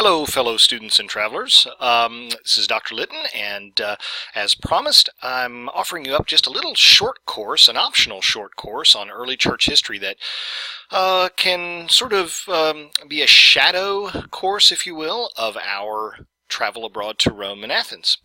Hello, fellow students and travelers. This is Dr. Litton, and as promised, I'm offering you up just a little short course, an optional short course on early church history that can sort of be a shadow course, if you will, of our travel abroad to Rome and Athens.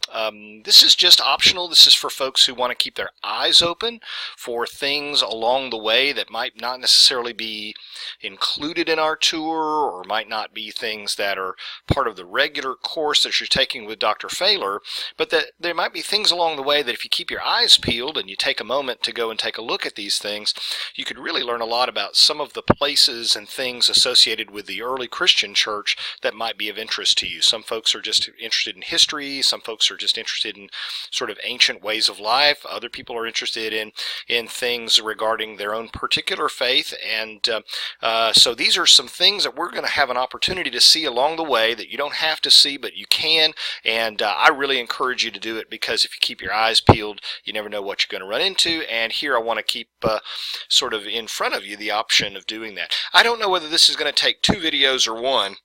This is just optional. This is for folks who want to keep their eyes open for things along the way that might not necessarily be included in our tour, or might not be things that are part of the regular course that you're taking with Dr. Failer, but that there might be things along the way that if you keep your eyes peeled and you take a moment to go and take a look at these things, you could really learn a lot about some of the places and things associated with the early Christian church that might be of interest to you. Some folks are just interested in history. Some folks are just interested in sort of ancient ways of life. Other people are interested in things regarding their own particular faith. And so these are some things that we're going to have an opportunity to see along the way that you don't have to see, but you can. And I really encourage you to do it, because if you keep your eyes peeled, you never know what you're going to run into. And here I want to keep sort of in front of you the option of doing that. I don't know whether this is going to take 2 videos or 1.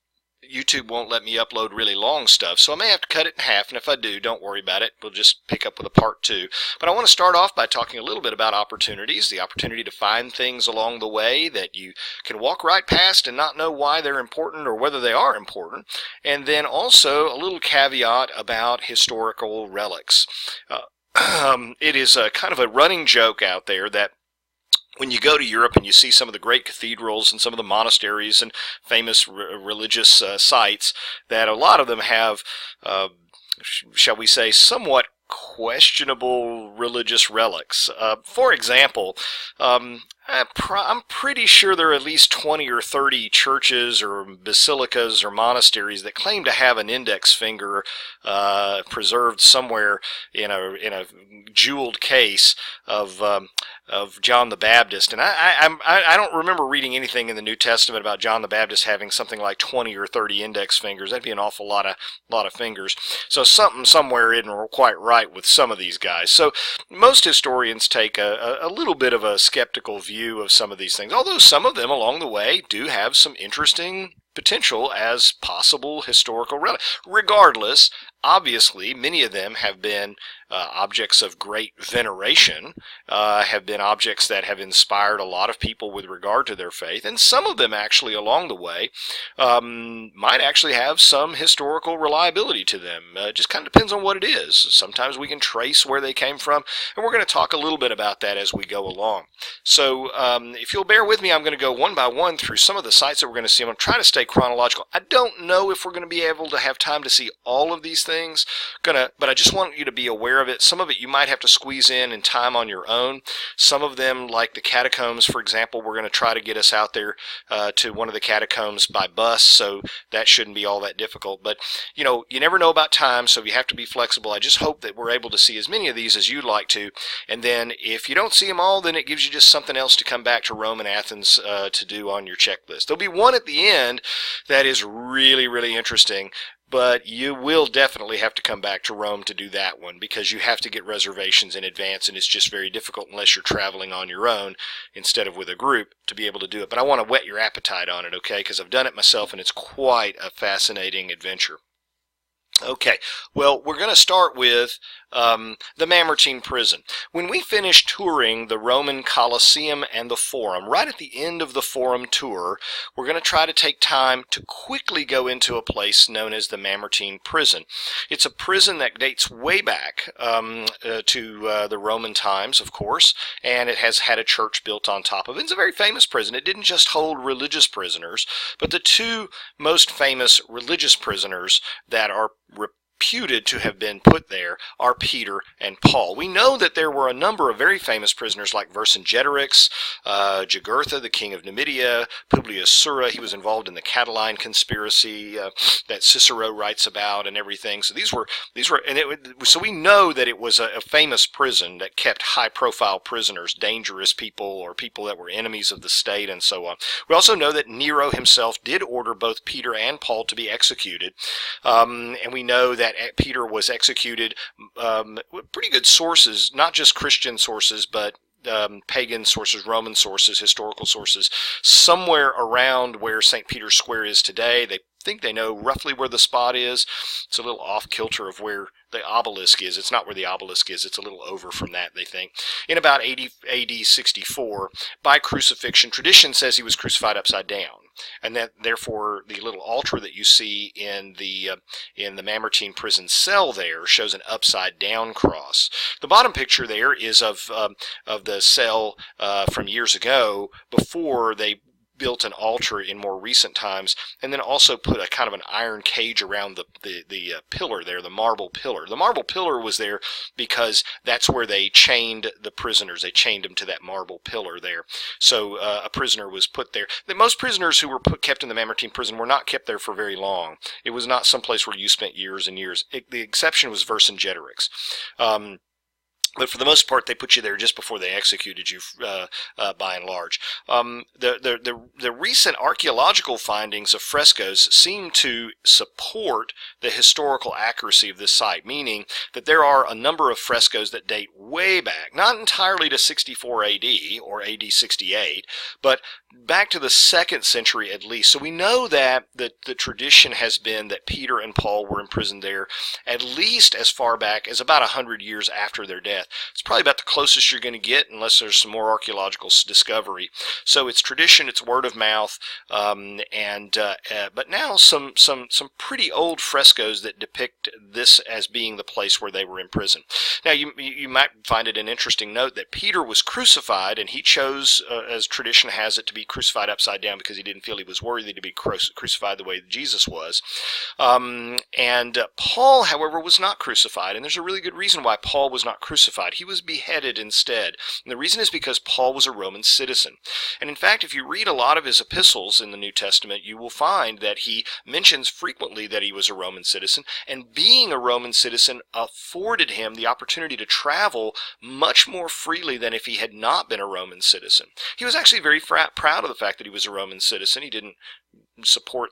YouTube won't let me upload really long stuff, so I may have to cut it in half, and if I do, don't worry about it. We'll just pick up with a part 2. But I want to start off by talking a little bit about opportunities, the opportunity to find things along the way that you can walk right past and not know why they're important or whether they are important, and then also a little caveat about historical relics. It is a kind of a running joke out there that when you go to Europe and you see some of the great cathedrals and some of the monasteries and famous religious sites, that a lot of them have, shall we say, somewhat questionable religious relics. For example, I'm pretty sure there are at least 20 or 30 churches or basilicas or monasteries that claim to have an index finger preserved somewhere in a jeweled case of John the Baptist. And I don't remember reading anything in the New Testament about John the Baptist having something like 20 or 30 index fingers. That'd be an awful lot of fingers. So something somewhere isn't quite right with some of these guys. So most historians take a little bit of a skeptical view of some of these things, although some of them along the way do have some interesting potential as possible historical relics. Regardless, obviously, many of them have been objects of great veneration, have been objects that have inspired a lot of people with regard to their faith, and some of them actually along the way might actually have some historical reliability to them. It just kind of depends on what it is. Sometimes we can trace where they came from, and we're going to talk a little bit about that as we go along. So if you'll bear with me, I'm going to go one by one through some of the sites that we're going to see. I'm going to try to stay chronological. I don't know if we're going to be able to have time to see all of these things, but I just want you to be aware of it. Some of it you might have to squeeze in time on your own. Some of them, like the catacombs, for example, we're going to try to get us out there to one of the catacombs by bus, so that shouldn't be all that difficult. But, you know, you never know about time, so you have to be flexible. I just hope that we're able to see as many of these as you'd like to. And then if you don't see them all, then it gives you just something else to come back to Rome and Athens to do on your checklist. There'll be one at the end that is really, really interesting, but you will definitely have to come back to Rome to do that one, because you have to get reservations in advance, and it's just very difficult unless you're traveling on your own instead of with a group to be able to do it. But I want to whet your appetite on it, okay, because I've done it myself, and it's quite a fascinating adventure. Okay, well, we're going to start with the Mamertine prison. When we finish touring the Roman Colosseum and the Forum, right at the end of the Forum tour, we're going to try to take time to quickly go into a place known as the Mamertine prison. It's a prison that dates way back to the Roman times, of course, and it has had a church built on top of it. It's a very famous prison. It didn't just hold religious prisoners, but the 2 most famous religious prisoners that are reputed to have been put there are Peter and Paul. We know that there were a number of very famous prisoners like Vercingetorix, Jugurtha, the king of Numidia, Publius Sura. He was involved in the Catiline conspiracy that Cicero writes about and everything. So so we know that it was a famous prison that kept high-profile prisoners, dangerous people, or people that were enemies of the state, and so on. We also know that Nero himself did order both Peter and Paul to be executed, and we know that Peter was executed with pretty good sources, not just Christian sources, but pagan sources, Roman sources, historical sources, somewhere around where St. Peter's Square is today. They think they know roughly where the spot is. It's a little off kilter of where the obelisk is. It's not where the obelisk is. It's a little over from that, they think. In about AD 64, by crucifixion, tradition says he was crucified upside down, and that therefore the little altar that you see in the Mamertine prison cell there shows an upside down cross. The bottom picture there is of the cell from years ago, before they built an altar in more recent times, and then also put a kind of an iron cage around the pillar there, the marble pillar. The marble pillar was there because that's where they chained the prisoners. They chained them to that marble pillar there. So a prisoner was put there. Most prisoners who were kept in the Mamertine prison were not kept there for very long. It was not someplace where you spent years and years. The exception was Vercingetorix. But for the most part, they put you there just before they executed you, by and large. The recent archaeological findings of frescoes seem to support the historical accuracy of this site, meaning that there are a number of frescoes that date way back, not entirely to 64 AD or AD 68, but back to the 2nd century at least. So we know that the tradition has been that Peter and Paul were imprisoned there at least as far back as about 100 years after their death. It's probably about the closest you're going to get, unless there's some more archaeological discovery. So it's tradition, it's word of mouth, but now some pretty old frescoes that depict this as being the place where they were imprisoned. Now you might find it an interesting note that Peter was crucified, and he chose, as tradition has it, to be crucified upside down because he didn't feel he was worthy to be crucified the way that Jesus was. Paul, however, was not crucified, and there's a really good reason why Paul was not crucified. He was beheaded instead. And the reason is because Paul was a Roman citizen. And in fact, if you read a lot of his epistles in the New Testament, you will find that he mentions frequently that he was a Roman citizen, and being a Roman citizen afforded him the opportunity to travel much more freely than if he had not been a Roman citizen. He was actually very proud of the fact that he was a Roman citizen. He didn't support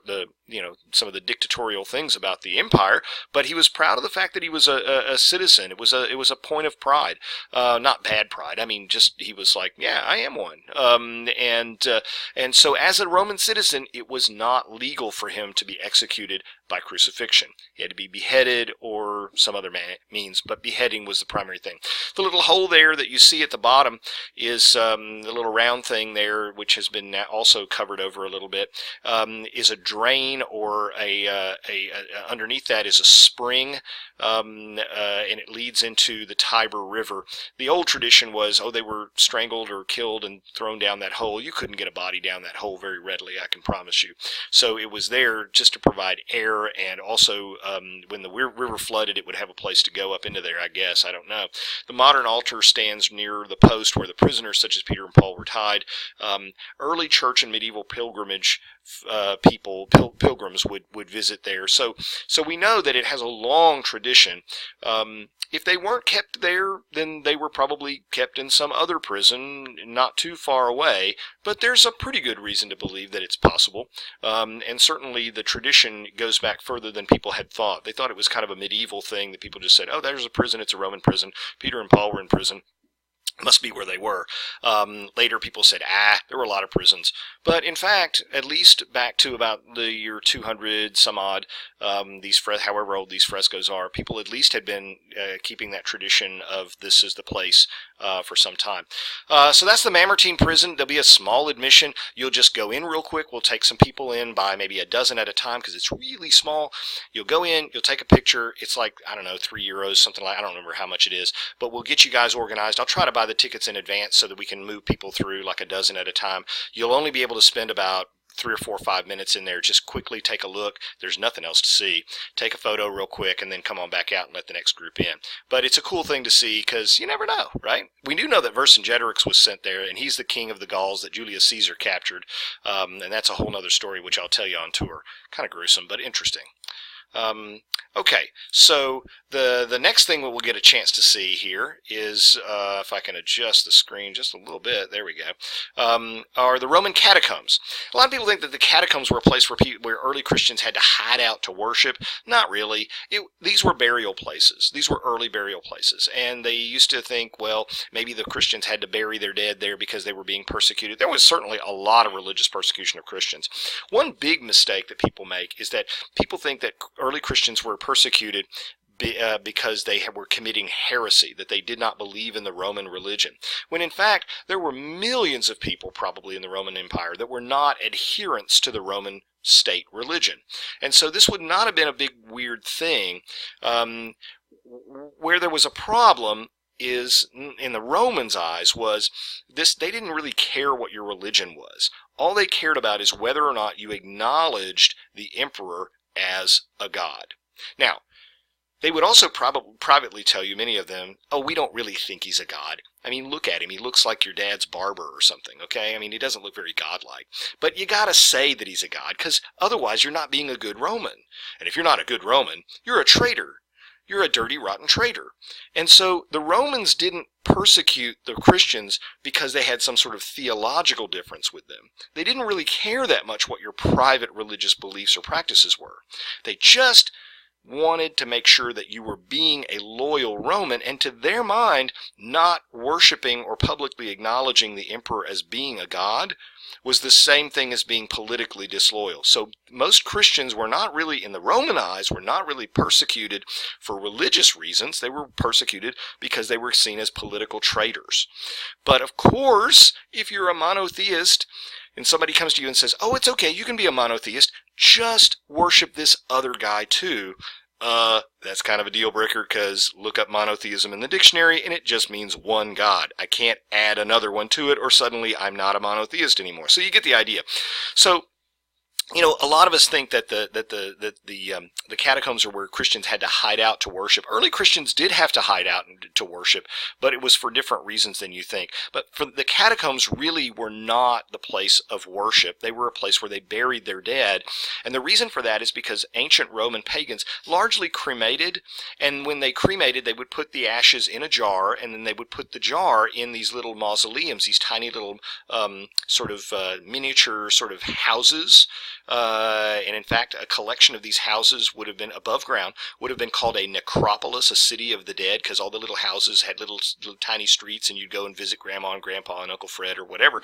some of the dictatorial things about the empire, but he was proud of the fact that he was a citizen. It was a point of pride, not bad pride. I mean, just he was like, yeah, I am one. And so as a Roman citizen, it was not legal for him to be executed by crucifixion. He had to be beheaded or some other means, but beheading was the primary thing. The little hole there that you see at the bottom is the little round thing there, which has been also covered over a little bit, is a drain, or underneath that is a spring, and it leads into the Tiber River. The old tradition was, they were strangled or killed and thrown down that hole. You couldn't get a body down that hole very readily, I can promise you. So it was there just to provide air, and also when the river flooded, it would have a place to go up into there, I guess. I don't know. The modern altar stands near the post where the prisoners such as Peter and Paul were tied. Early church and medieval pilgrimage pilgrims would visit there. So we know that it has a long tradition. If they weren't kept there, then they were probably kept in some other prison not too far away, but there's a pretty good reason to believe that it's possible. And certainly the tradition goes back further than people had thought. They thought it was kind of a medieval thing that people just said, there's a prison, it's a Roman prison. Peter and Paul were in prison. Must be where they were. Later people said, there were a lot of prisons. But in fact, at least back to about the year 200 some odd, however old these frescoes are, people at least had been keeping that tradition of this is the place for some time. So that's the Mamertine prison. There'll be a small admission. You'll just go in real quick. We'll take some people in by maybe a dozen at a time because it's really small. You'll go in, you'll take a picture. It's like, I don't know, €3, something like, I don't remember how much it is, but we'll get you guys organized. I'll try to buy the tickets in advance so that we can move people through like a dozen at a time. You'll only be able to spend about 3 or 4 or 5 minutes in there. Just quickly take a look. There's nothing else to see. Take a photo real quick and then come on back out and let the next group in. But it's a cool thing to see because you never know, right? We do know that Vercingetorix was sent there, and he's the king of the Gauls that Julius Caesar captured. And that's a whole other story which I'll tell you on tour. Kind of gruesome, but interesting. Okay, so the next thing we'll get a chance to see here is, if I can adjust the screen just a little bit, there we go, are the Roman catacombs. A lot of people think that the catacombs were a place where early Christians had to hide out to worship. Not really. These were burial places. These were early burial places, and they used to think, well, maybe the Christians had to bury their dead there because they were being persecuted. There was certainly a lot of religious persecution of Christians. One big mistake that people make is that people think that early Christians were persecuted because they were committing heresy, that they did not believe in the Roman religion, when in fact there were millions of people probably in the Roman Empire that were not adherents to the Roman state religion. And so this would not have been a big weird thing. Where there was a problem is, in the Romans' eyes, was this: they didn't really care what your religion was. All they cared about is whether or not you acknowledged the emperor as a god. Now, they would also privately tell you, many of them, oh, we don't really think he's a god. I mean, look at him. He looks like your dad's barber or something, okay? I mean, he doesn't look very godlike. But you gotta say that he's a god, because otherwise you're not being a good Roman. And if you're not a good Roman, you're a traitor. You're a dirty, rotten traitor. And so the Romans didn't persecute the Christians because they had some sort of theological difference with them. They didn't really care that much what your private religious beliefs or practices were. They just wanted to make sure that you were being a loyal Roman, and to their mind, not worshiping or publicly acknowledging the emperor as being a god was the same thing as being politically disloyal. So most Christians were not really, in the Roman eyes, were not really persecuted for religious reasons. They were persecuted because they were seen as political traitors. But of course, if you're a monotheist and somebody comes to you and says, oh, it's okay, you can be a monotheist, just worship this other guy too, that's kind of a deal breaker, because look up monotheism in the dictionary and it just means one God. I can't add another one to it or suddenly I'm not a monotheist anymore. So you get the idea. So, you know, a lot of us think that the catacombs are where Christians had to hide out to worship. Early Christians did have to hide out to worship, but it was for different reasons than you think. But for the catacombs really were not the place of worship. They were a place where they buried their dead. And the reason for that is because ancient Roman pagans largely cremated, and when they cremated, they would put the ashes in a jar, and then they would put the jar in these little mausoleums, these tiny little miniature sort of houses. And in fact, a collection of these houses would have been above ground, would have been called a necropolis, a city of the dead, because all the little houses had little tiny streets, and you'd go and visit Grandma and Grandpa and Uncle Fred or whatever,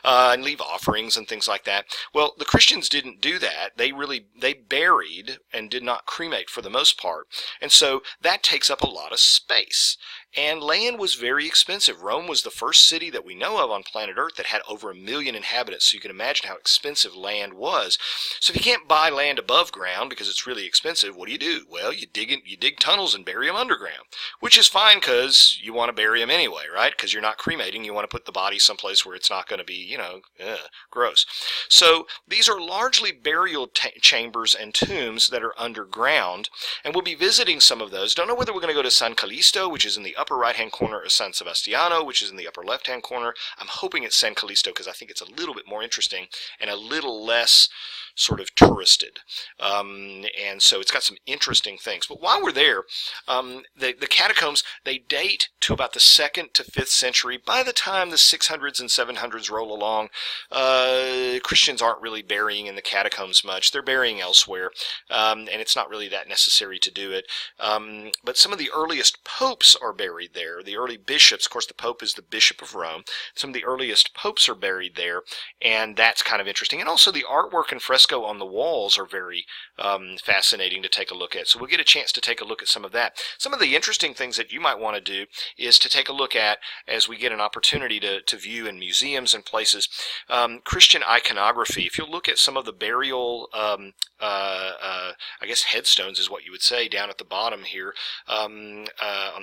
and leave offerings and things like that. Well, the Christians didn't do that. They buried and did not cremate for the most part, and so that takes up a lot of space. And land was very expensive. Rome was the first city that we know of on planet Earth that had over 1 million inhabitants, so you can imagine how expensive land was. So if you can't buy land above ground because it's really expensive, what do? Well, you dig tunnels and bury them underground, which is fine because you want to bury them anyway, right? Because you're not cremating. You want to put the body someplace where it's not going to be, gross. So these are largely burial chambers and tombs that are underground, and we'll be visiting some of those. Don't know whether we're going to go to San Callisto, which is in the upper right-hand corner, or San Sebastiano, which is in the upper left-hand corner. I'm hoping it's San Callisto because I think it's a little bit more interesting and a little less sort of touristed, and so it's got some interesting things. But while we're there, the catacombs, they date to about the 2nd to 5th century. By the time the 600s and 700s roll along, Christians aren't really burying in the catacombs much. They're burying elsewhere, and it's not really that necessary to do it. But some of the earliest popes are buried there. The early bishops, of course, the Pope is the Bishop of Rome. Some of the earliest popes are buried there, and that's kind of interesting. And also the artwork and fresco on the walls are very fascinating to take a look at. So we'll get a chance to take a look at some of that. Some of the interesting things that you might want to do is to take a look at, as we get an opportunity to view in museums and places, Christian iconography. If you look at some of the burial, I guess headstones is what you would say, down at the bottom here, on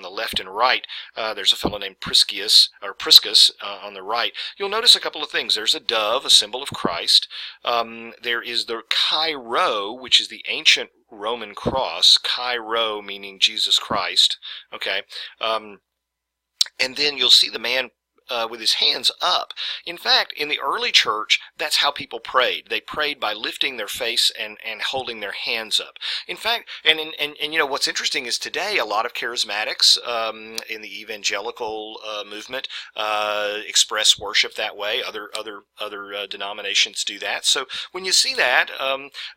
the left and right, there's a fellow named Priscus on the right. You'll notice a couple of things. There's a dove, a symbol of Christ. There is the Chi Rho, which is the ancient Roman cross. Chi Rho meaning Jesus Christ. Okay, and then you'll see the man with his hands up. In fact, in the early church, that's how people prayed. They prayed by lifting their face and holding their hands up. In fact, and you know, what's interesting is today a lot of charismatics in the evangelical movement express worship that way. Other denominations do that. So when you see that,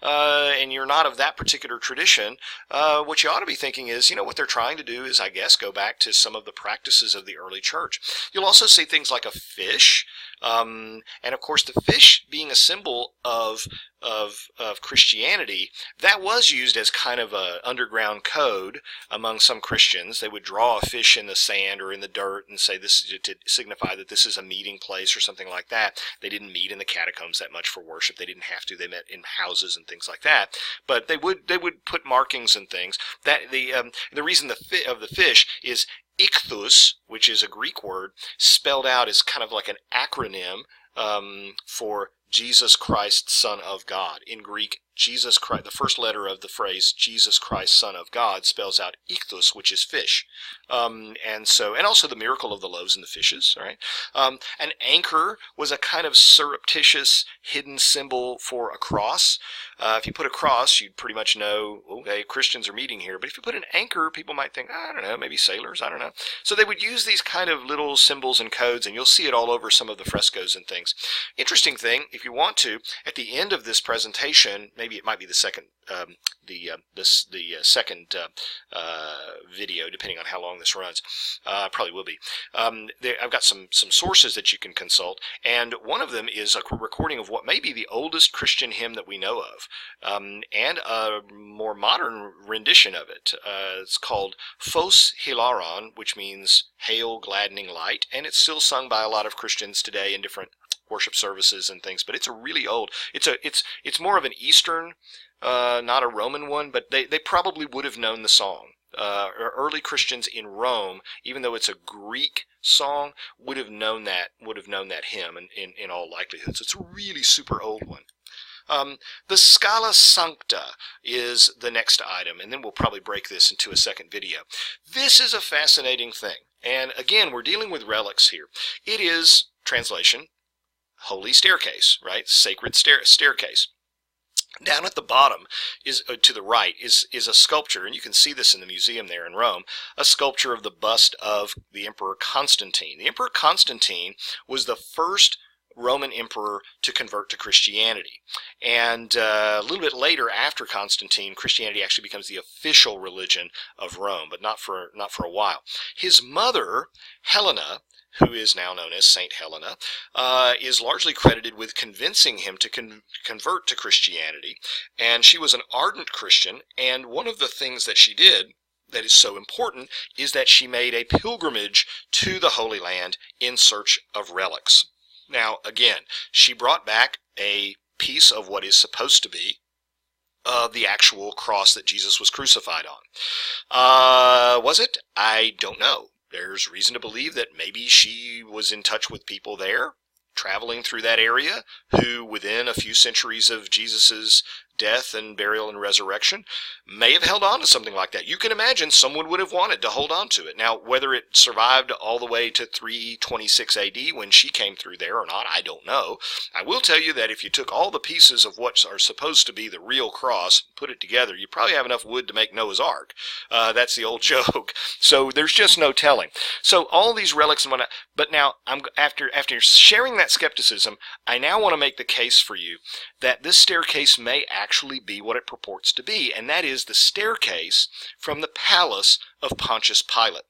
and you're not of that particular tradition, what you ought to be thinking is, you know, what they're trying to do is, I guess, go back to some of the practices of the early church. You'll also see things like a fish, and of course the fish being a symbol of Christianity, that was used as kind of a underground code among some Christians. They would draw a fish in the sand or in the dirt and say this is to signify that this is a meeting place or something like that. They didn't meet in the catacombs that much for worship. They didn't have to. They met in houses and things like that. But they would put markings and things. That the reason of the fish is ichthus, which is a Greek word, spelled out as kind of like an acronym for Jesus Christ, Son of God. In Greek, Jesus Christ, the first letter of the phrase Jesus Christ, Son of God, spells out ichthus, which is fish. And also the miracle of the loaves and the fishes, right? An anchor was a kind of surreptitious, hidden symbol for a cross. If you put a cross, you'd pretty much know, okay, Christians are meeting here. But if you put an anchor, people might think, I don't know, maybe sailors, I don't know. So they would use these kind of little symbols and codes, and you'll see it all over some of the frescoes and things. Interesting thing, if you want to, at the end of this presentation, maybe it might be the second second video, depending on how long this runs. Probably will be. I've got some sources that you can consult, and one of them is a recording of what may be the oldest Christian hymn that we know of, and a more modern rendition of it. It's called Phos Hilaron, which means Hail Gladdening Light, and it's still sung by a lot of Christians today in different worship services and things, but it's a really old, it's more of an Eastern, not a Roman one, but they probably would have known the song. Early Christians in Rome, even though it's a Greek song, would have known that hymn in all likelihood. So it's a really super old one. The Scala Sancta is the next item, and then we'll probably break this into a second video. This is a fascinating thing, and again, we're dealing with relics here. It is, translation, holy staircase, right? Sacred staircase. Down at the bottom is to the right is a sculpture, and you can see this in the museum there in Rome, a sculpture of the bust of the Emperor Constantine. The Emperor Constantine was the first Roman emperor to convert to Christianity, and a little bit later, after Constantine, Christianity actually becomes the official religion of Rome, but not for a while. His mother, Helena, who is now known as Saint Helena, is largely credited with convincing him to convert to Christianity, and she was an ardent Christian, and one of the things that she did that is so important is that she made a pilgrimage to the Holy Land in search of relics. Now, again, she brought back a piece of what is supposed to be the actual cross that Jesus was crucified on. Was it? I don't know. There's reason to believe that maybe she was in touch with people there, traveling through that area, who within a few centuries of Jesus's death and burial and resurrection may have held on to something like that. You can imagine someone would have wanted to hold on to it. Now, whether it survived all the way to 326 AD when she came through there or not, I don't know. I will tell you that if you took all the pieces of what are supposed to be the real cross, put it together, you probably have enough wood to make Noah's Ark. That's the old joke. So there's just no telling. So all these relics and whatnot. But now, after sharing that skepticism, I now want to make the case for you that this staircase may actually be what it purports to be, and that is the staircase from the palace of Pontius Pilate.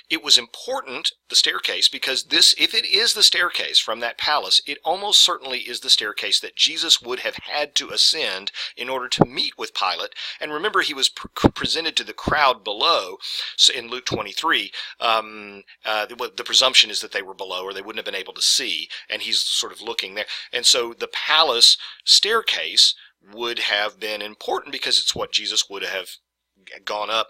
It was important, the staircase, because if it is the staircase from that palace, it almost certainly is the staircase that Jesus would have had to ascend in order to meet with Pilate. And remember, he was presented to the crowd below. So in Luke 23, the presumption is that they were below, or they wouldn't have been able to see, and he's sort of looking there. And so the palace staircase would have been important because it's what Jesus would have gone up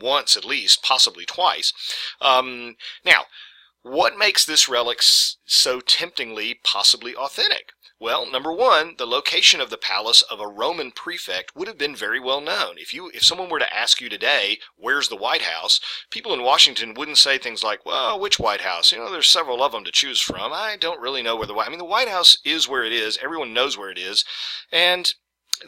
once at least, possibly twice. Now, what makes this relic so temptingly, possibly authentic? Well, number one, the location of the palace of a Roman prefect would have been very well known. If someone were to ask you today, where's the White House, people in Washington wouldn't say things like, well, which White House? You know, there's several of them to choose from. I don't really know where the White House is where it is. Everyone knows where it is. And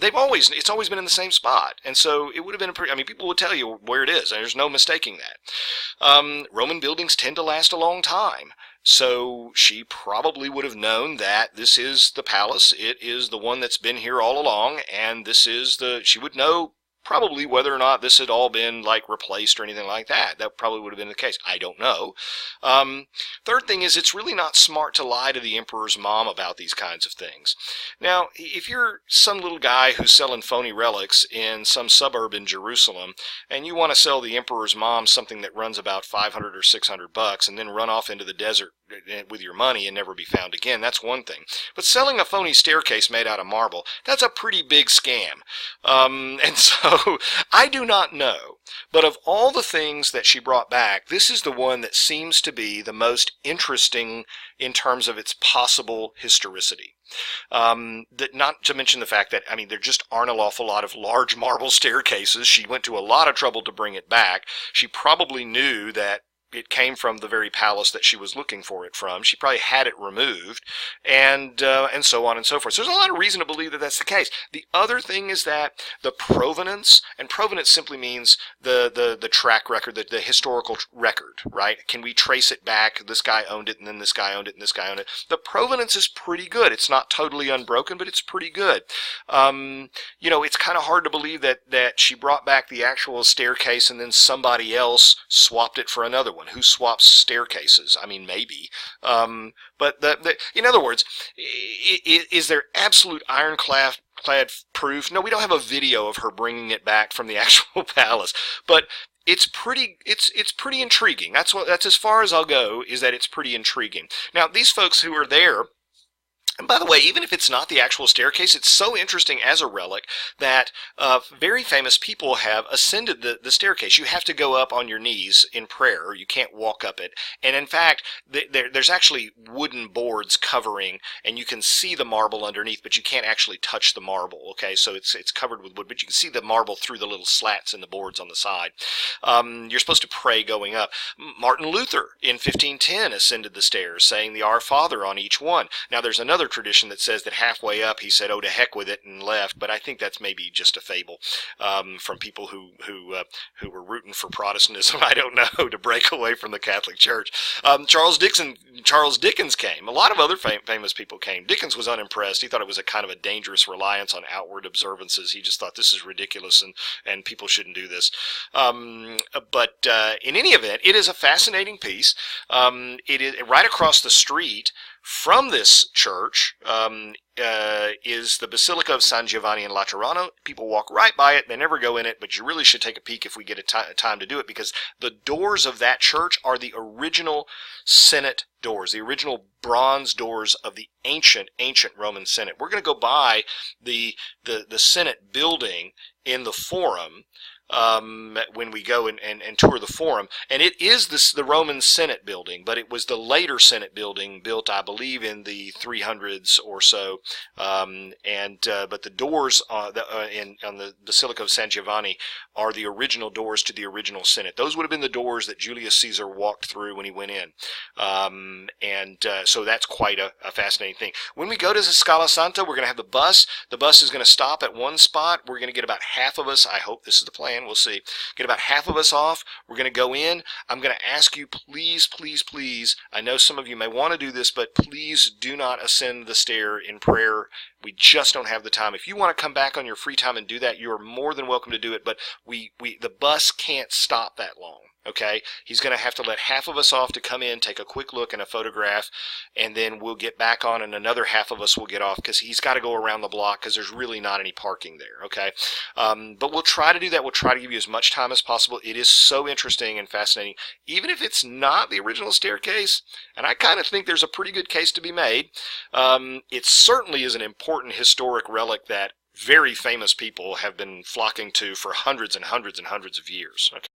it's always been in the same spot. And so it would have been people would tell you where it is. There's no mistaking that. Roman buildings tend to last a long time. So she probably would have known that this is the palace. It is the one that's been here all along. And she would know probably whether or not this had all been like replaced or anything like that. That probably would have been the case. I don't know. Third thing is, it's really not smart to lie to the emperor's mom about these kinds of things. Now, if you're some little guy who's selling phony relics in some suburb in Jerusalem and you want to sell the emperor's mom something that runs about 500 or 600 bucks and then run off into the desert with your money and never be found again, that's one thing. But selling a phony staircase made out of marble, that's a pretty big scam. And so I do not know. But of all the things that she brought back, this is the one that seems to be the most interesting in terms of its possible historicity. Not to mention the fact that, there just aren't an awful lot of large marble staircases. She went to a lot of trouble to bring it back. She probably knew that it came from the very palace that she was looking for it from. She probably had it removed, and so on and so forth. So there's a lot of reason to believe that that's the case. The other thing is that the provenance, and provenance simply means the track record, the historical record, right? Can we trace it back? This guy owned it, and then this guy owned it, and this guy owned it. The provenance is pretty good. It's not totally unbroken, but it's pretty good. It's kind of hard to believe that she brought back the actual staircase and then somebody else swapped it for another one. Who swaps staircases? Maybe. But in other words, is there absolute ironclad proof? No, we don't have a video of her bringing it back from the actual palace, but it's pretty intriguing. That's as far as I'll go, is that it's pretty intriguing. Now, these folks who are there, and by the way, even if it's not the actual staircase, it's so interesting as a relic that very famous people have ascended the staircase. You have to go up on your knees in prayer. You can't walk up it. And in fact, there's actually wooden boards covering, and you can see the marble underneath, but you can't actually touch the marble. Okay, so it's covered with wood, but you can see the marble through the little slats in the boards on the side. You're supposed to pray going up. Martin Luther in 1510 ascended the stairs, saying the Our Father on each one. Now, there's another tradition that says that halfway up he said, "Oh, to heck with it," and left. But I think that's maybe just a fable from people who were rooting for Protestantism. I don't know, to break away from the Catholic Church. Charles Dickens came. A lot of other famous people came. Dickens was unimpressed. He thought it was a kind of a dangerous reliance on outward observances. He just thought this is ridiculous and people shouldn't do this. But in any event, it is a fascinating piece. It is right across the street from this church is the Basilica of San Giovanni in Laterano. People walk right by it. They never go in it, but you really should take a peek if we get a time to do it, because the doors of that church are the original Senate doors, the original bronze doors of the ancient Roman Senate. We're going to go by the Senate building in the Forum when we go and tour the Forum. And it is the Roman Senate building, but it was the later Senate building built, I believe, in the 300s or so. But the doors on the Basilica of San Giovanni are the original doors to the original Senate. Those would have been the doors that Julius Caesar walked through when he went in. So that's quite a fascinating thing. When we go to the Scala Santa, we're going to have the bus. The bus is going to stop at one spot. We're going to get about half of us. I hope this is the plan. We'll see. Get about half of us off. We're going to go in. I'm going to ask you, please, please, please. I know some of you may want to do this, but please do not ascend the stair in prayer. We just don't have the time. If you want to come back on your free time and do that, you are more than welcome to do it. But the bus can't stop that long. Okay, he's going to have to let half of us off to come in, take a quick look and a photograph, and then we'll get back on, and another half of us will get off because he's got to go around the block because there's really not any parking there. Okay, but we'll try to do that. We'll try to give you as much time as possible. It is so interesting and fascinating, even if it's not the original staircase, and I kind of think there's a pretty good case to be made. It certainly is an important historic relic that very famous people have been flocking to for hundreds and hundreds and hundreds of years. Okay.